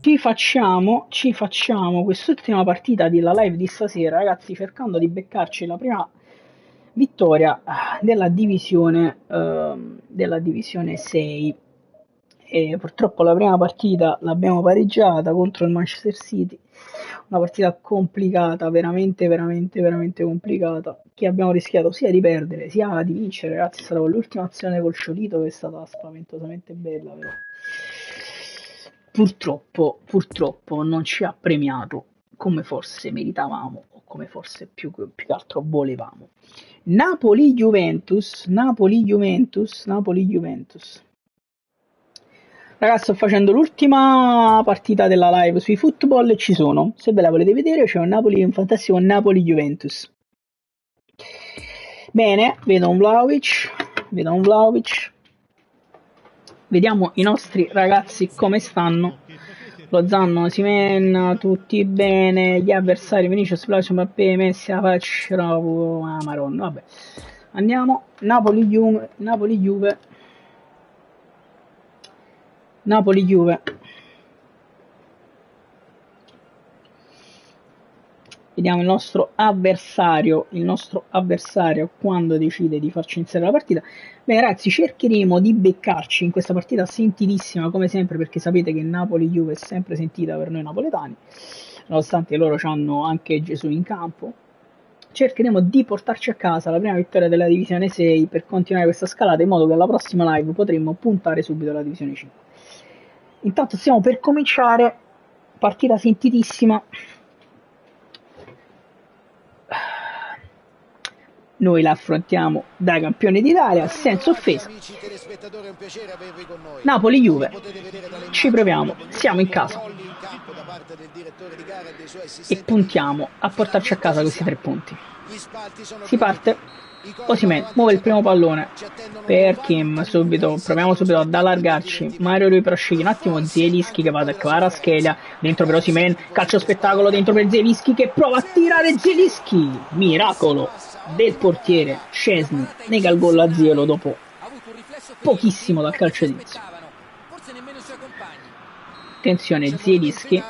ci facciamo quest'ultima partita della live di stasera, ragazzi, cercando di beccarci la prima vittoria della divisione 6. E purtroppo la prima partita l'abbiamo pareggiata contro il Manchester City, una partita complicata, veramente veramente veramente complicata, che abbiamo rischiato sia di perdere sia di vincere, ragazzi. È stata l'ultima azione col Sciolito che è stata spaventosamente bella, però purtroppo non ci ha premiato come forse meritavamo o come forse più che altro volevamo. Napoli-Juventus. Ragazzi, sto facendo l'ultima partita della live sui football e ci sono. Se ve la volete vedere, c'è un fantastico Napoli-Juventus. Bene, vedo un Vlahovic. Vediamo i nostri ragazzi come stanno. Lozano, Osimhen, tutti bene. Gli avversari Vinicius, Vlahovic, Mbappé, Messi, Maronna, vabbè. Andiamo. Napoli-Juve. Vediamo il nostro avversario quando decide di farci iniziare la partita. Bene ragazzi, cercheremo di beccarci in questa partita sentitissima come sempre, perché sapete che Napoli-Juve è sempre sentita per noi napoletani, nonostante loro hanno anche Gesù in campo. Cercheremo di portarci a casa la prima vittoria della divisione 6 per continuare questa scalata, in modo che alla prossima live potremmo puntare subito alla divisione 5. Intanto stiamo per cominciare, partita sentitissima. Noi la affrontiamo da campione d'Italia, senza offesa. Napoli-Juve, ci proviamo, siamo in casa e puntiamo a portarci a casa questi 3 punti. Si parte. Osimhen muove il primo pallone per Kim, proviamo subito ad allargarci. Mario Rui però sceglie un attimo Zielinski che va da Kvaratskhelia, dentro per Osimhen, calcio spettacolo dentro per Zielinski che prova a tirare. Zielinski, miracolo del portiere Szczesny, nega il gol a Zielo dopo pochissimo dal calcio d'inizio. Attenzione, Zielinski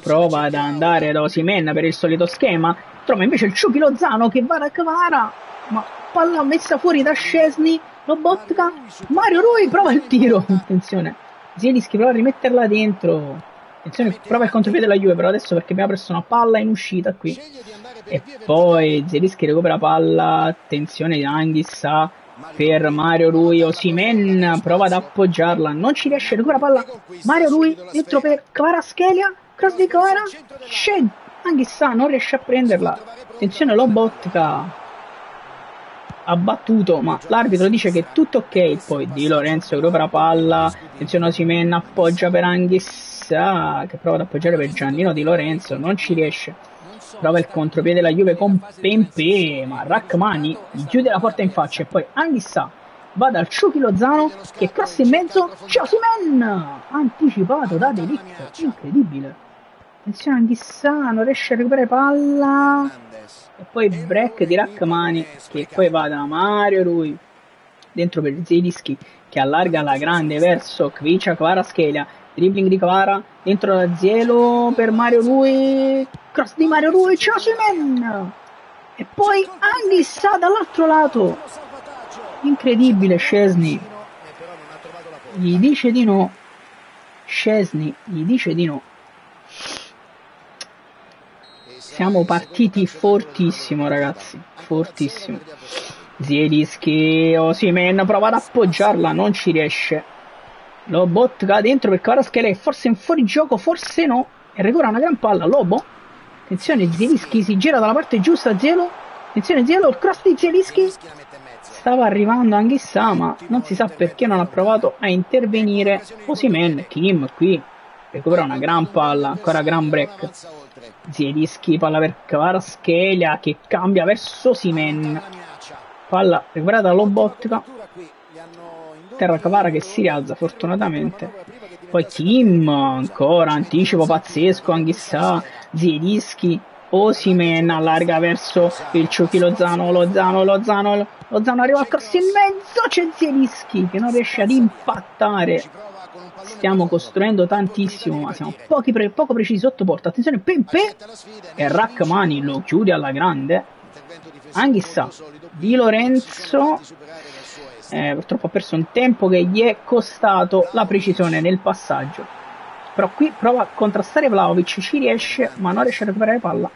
prova ad andare da Osimhen per il solito schema, trova invece il Chucky Lozano che va da Kvara, ma palla messa fuori da Szczesny, Lobotka, Mario Rui prova il tiro, attenzione, Zielinski prova a rimetterla dentro, attenzione, prova il contropiede della Juve però adesso, perché abbiamo preso una palla in uscita qui, e poi Zielinski recupera palla, attenzione di Anghissà per Mario Rui, Osimhen prova ad appoggiarla, non ci riesce, recupera palla Mario Rui, dentro per Kvaratskhelia, cross di Kvara, Anghissà non riesce a prenderla, attenzione Lobotka ha battuto, ma l'arbitro dice che è tutto ok. Poi Di Lorenzo recupera palla, attenzione Osimhen appoggia per Anghissà che prova ad appoggiare per Giannino Di Lorenzo, non ci riesce, prova il contropiede della Juve con Pempé, ma Rachmani gli chiude la porta in faccia e poi Anghissà va dal Chucky Lozano che cross in mezzo, c'è Osimhen anticipato da De Ligt, incredibile, attenzione Anghissà non riesce a recuperare palla e poi break di Rachmani che poi va da Mario Rui dentro per Zielinski che allarga la grande verso Kvaratskhelia, dribbling di Kvara dentro da Zielo per Mario Rui, cross di Mario Rui, c'è Osimhen e poi Anghissà dall'altro lato, incredibile, Szczesny gli dice di no. Siamo partiti fortissimo ragazzi, fortissimo. Zielinski, Osimhen prova ad appoggiarla, non ci riesce, Lobotka dentro per Kvaratskhelia, forse in fuorigioco, forse no, e recupera una gran palla Lobo, attenzione Zielinski si gira dalla parte giusta, Zielo, attenzione Zielo, il cross di Zielinski, stava arrivando Anghissà ma non si sa perché non ha provato a intervenire Osimhen. Kim qui recupera una gran palla, ancora gran break, Zielinski, palla per Kvaratskhelia che cambia verso Osimhen, palla recuperata da Lobotka, terra Kvara che si rialza fortunatamente, poi Kim ancora, anticipo pazzesco, Anghissà, Zielinski, Osimhen allarga verso il Chucky Lozano arriva al cross in mezzo, c'è Zielinski che non riesce ad impattare stiamo costruendo tantissimo, ma siamo poco precisi sotto porta. Attenzione, Pepe e Rachmani lo chiude alla grande. Anghissà, Di Lorenzo purtroppo ha perso un tempo che gli è costato la precisione nel passaggio, però qui prova a contrastare Vlahovic, ci riesce ma non riesce a recuperare palla.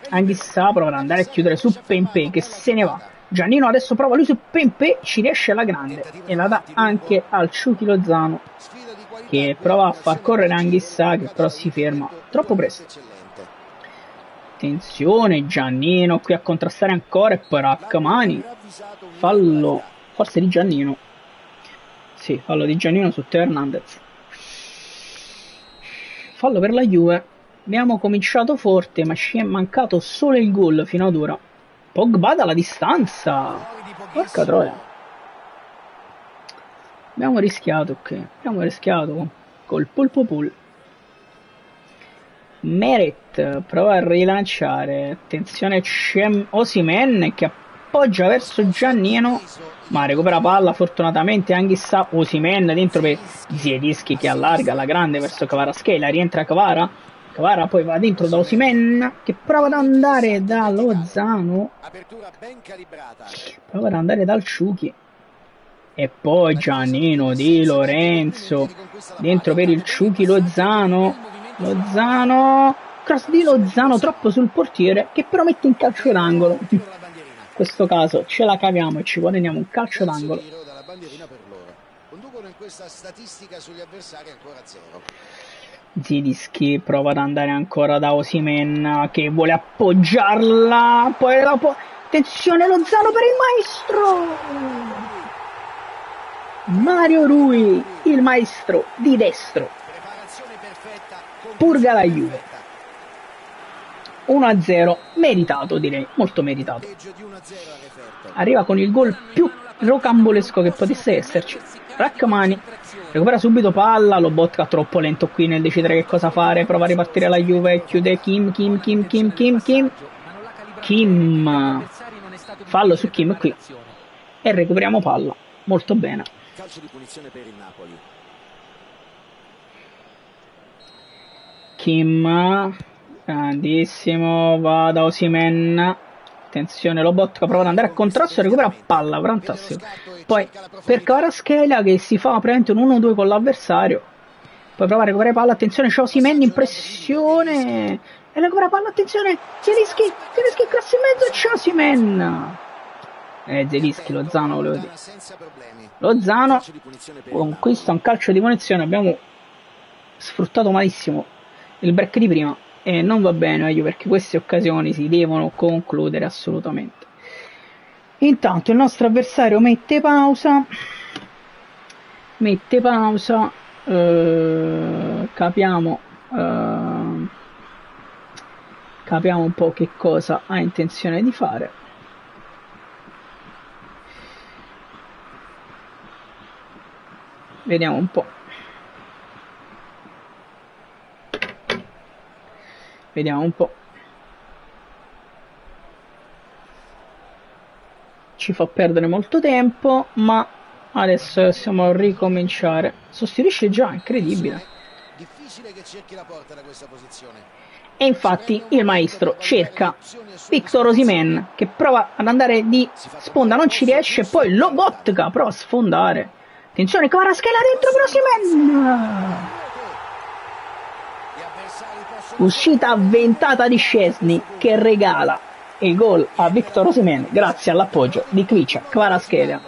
Anghissà prova ad andare a chiudere su Pepe che se ne va. Giannino adesso prova lui su Pepe, ci riesce alla grande e la dà anche al Ciuchi Lozano che prova a far correre Anghissà che però si ferma troppo presto. Attenzione, Giannino qui a contrastare ancora e poi Rachmani, fallo forse di Giannino, sì, fallo di Giannino su Teo Hernandez, fallo per la Juve. Abbiamo cominciato forte ma ci è mancato solo il gol fino ad ora. Pogba dalla distanza, porca troia, abbiamo rischiato qui, abbiamo rischiato col Pulpopul. Meret prova a rilanciare, attenzione c'è Osimhen che appoggia verso Giannino ma recupera palla fortunatamente Anghissà. Osimhen dentro per Zielinski che allarga la grande verso Kvaratskhelia, rientra Kvara poi va dentro da Osimhen che prova ad andare da Lozano, prova ad andare dal Ciuchi e poi Giannino, Di Lorenzo dentro per il Ciuchi, Lozano, cross di Lozano troppo sul portiere che però mette in calcio d'angolo. In questo caso ce la caviamo e ci guadagniamo un calcio d'angolo. Zielinski prova ad andare ancora da Osimhen che vuole appoggiarla, poi dopo attenzione Lozano per il maestro Mario Rui, il maestro di destro purga la Juve. 1-0 meritato, direi, molto meritato. Arriva con il gol più rocambolesco che potesse esserci. Rachmani recupera subito palla, Lobotka troppo lento qui nel decidere che cosa fare, prova a ripartire la Juve, chiude Kim, fallo su Kim qui e recuperiamo palla, molto bene. Calcio di punizione per il Napoli. Kim, grandissimo, va da Osimhen, attenzione Lobotka prova ad andare a contrasto e recupera palla, fantastico. Poi per Kvaratskhelia che si fa praticamente un 1-2 con l'avversario, poi prova a recuperare palla, attenzione c'è Osimhen in pressione e recupera palla, attenzione Zielinski cross in mezzo, c'è Osimhen. Zielinski, Lozano volevo dire. Lozano conquista un calcio di punizione, abbiamo sfruttato malissimo il break di prima e non va bene meglio perché queste occasioni si devono concludere assolutamente. Intanto il nostro avversario mette pausa, capiamo un po' che cosa ha intenzione di fare. Vediamo un po'. Ci fa perdere molto tempo, ma adesso possiamo ricominciare. Sostituisce già, incredibile. Difficile che cerchi la porta da questa posizione. E infatti il maestro cerca Victor Osimhen che prova ad andare di sponda, non ci riesce, poi Lobotka prova a sfondare. Attenzione, Kvaratskhelia dentro per Osimhen. Uscita avventata di Szczesny che regala il gol a Victor Osimhen grazie all'appoggio di Khvicha Kvaratskhelia.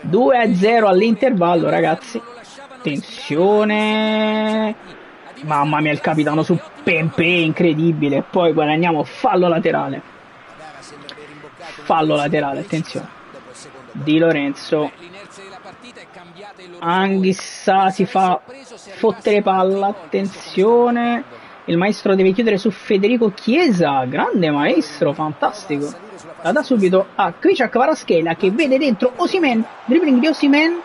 2-0 all'intervallo, ragazzi. Attenzione, mamma mia il capitano su Pepe, incredibile. Poi guadagniamo fallo laterale, attenzione. Di Lorenzo, Anghissà si fa fottere palla, attenzione, il maestro deve chiudere su Federico Chiesa, grande maestro, fantastico, la dà subito a Khvicha Kvaratskhelia che vede dentro Osimhen, dribbling di Osimhen,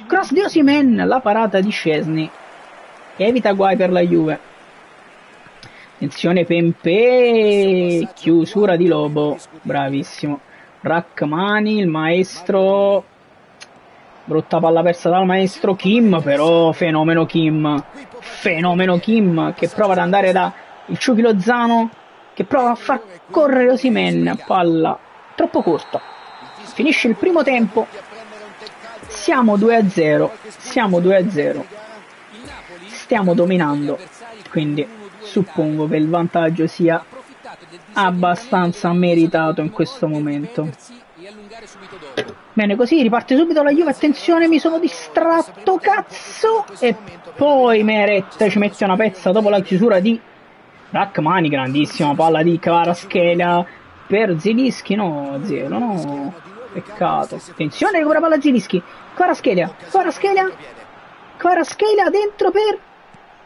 cross di Osimhen, la parata di Szczesny che evita guai per la Juve. Attenzione Pepe, chiusura di Lobo, bravissimo. Rachmani, il maestro, Brutta palla persa dal maestro Kim, però fenomeno Kim che prova ad andare da il Chucky Lozano, che prova a far correre Osimhen, palla troppo corta. Finisce il primo tempo, siamo 2-0, stiamo dominando, quindi suppongo che il vantaggio sia abbastanza meritato in questo momento. Bene, così riparte subito la Juve, attenzione, mi sono distratto, cazzo! E poi Meret ci mette una pezza dopo la chiusura di Rachmani, grandissima palla di Kvaratskhelia per Zielinski, no, Zielo, no, peccato. Attenzione, recupera palla Zielinski, Kvaratskhelia dentro per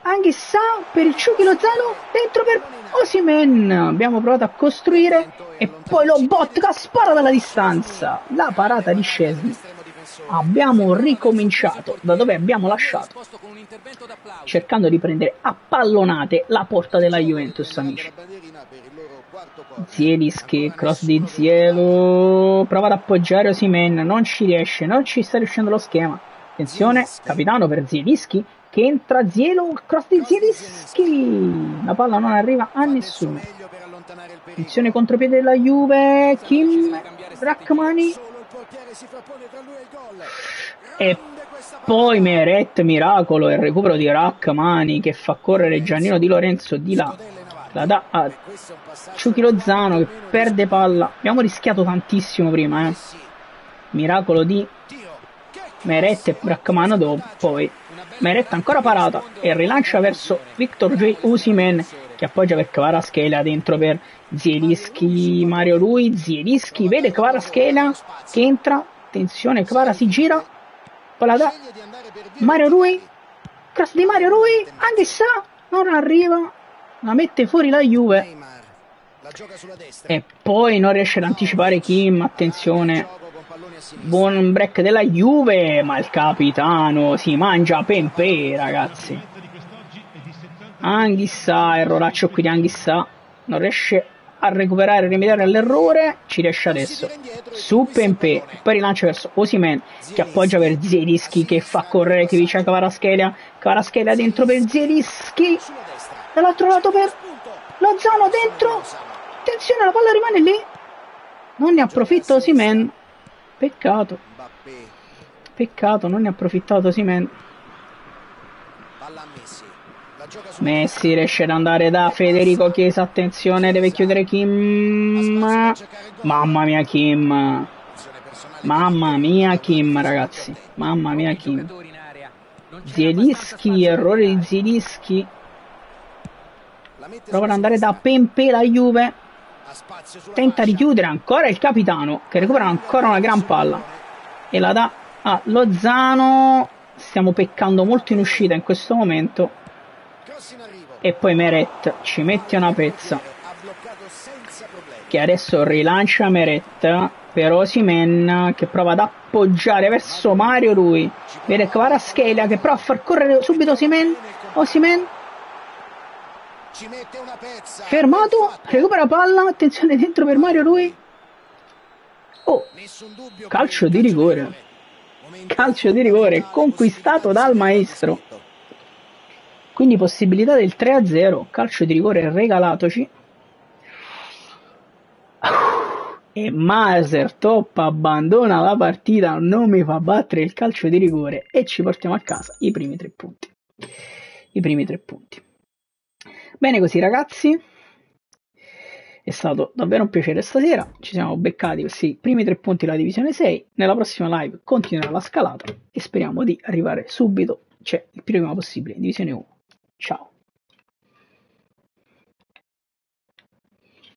Anghissà, per il Chucky Lozano, dentro per Osimhen. Abbiamo provato a costruire e poi Lobotka spara dalla distanza. La parata di Szczesny. Abbiamo ricominciato da dove abbiamo lasciato, cercando di prendere a pallonate la porta della Juventus, amici. Zielinski, cross di Zielo, prova ad appoggiare Osimhen, non ci riesce, non ci sta riuscendo lo schema. Attenzione, capitano per Zielinski, che entra Zielo, cross di Zielinski, la palla non arriva a nessuno. Attenzione, contropiede della Juve, Kim, Rachmani, e poi Meret, miracolo, il recupero di Rachmani che fa correre Giannino Di Lorenzo di là, la dà a Chucky Lozano che perde palla. Abbiamo rischiato tantissimo prima, miracolo di Meret e Rachmani dopo, poi Meret ancora parata e rilancia verso Victor J. Osimhen che appoggia per Kvaratskhelia, dentro per Zielinski, Mario Rui, Zielinski vede Kvaratskhelia che entra, attenzione, Kvara si gira, poi la dà Mario Rui, cross di Mario Rui, Anghissà non arriva, la mette fuori la Juve e poi non riesce ad anticipare Kim, attenzione, buon break della Juve, ma il capitano si mangia Pempè, ragazzi. Anghissà, erroraccio qui di Anghissà, non riesce a recuperare e rimediare all'errore, ci riesce adesso su Pempè, poi rilancia verso Osimhen che appoggia per Zielinski che fa correre che dice Kvaratskhelia dentro per Zielinski, dall'altro lato per Lozano, dentro, attenzione, la palla rimane lì, non ne approfitta Osimhen, peccato, non ne ha approfittato Osimhen. Messi riesce ad andare da Federico Chiesa, attenzione, deve chiudere Kim, mamma mia Kim, ragazzi, mamma mia Kim. Zielinski, errore di Zielinski, prova ad andare da Pempè la Juve, tenta di chiudere ancora il capitano che recupera ancora una gran palla e la dà a Lozano. Stiamo peccando molto in uscita in questo momento e poi Meret ci mette una pezza che adesso rilancia Meret per Osimhen che prova ad appoggiare verso Mario Rui, vede Kvaratskhelia che prova a far correre subito Osimhen fermato, recupera palla, attenzione dentro per Mario Rui, calcio di rigore conquistato dal maestro, quindi possibilità del 3-0, calcio di rigore regalatoci e Maser Top abbandona la partita, non mi fa battere il calcio di rigore e ci portiamo a casa i primi 3 punti. Bene così, ragazzi, è stato davvero un piacere stasera, ci siamo beccati questi primi 3 punti della divisione 6, nella prossima live continuerà la scalata e speriamo di arrivare subito, cioè il prima possibile in divisione 1. Ciao.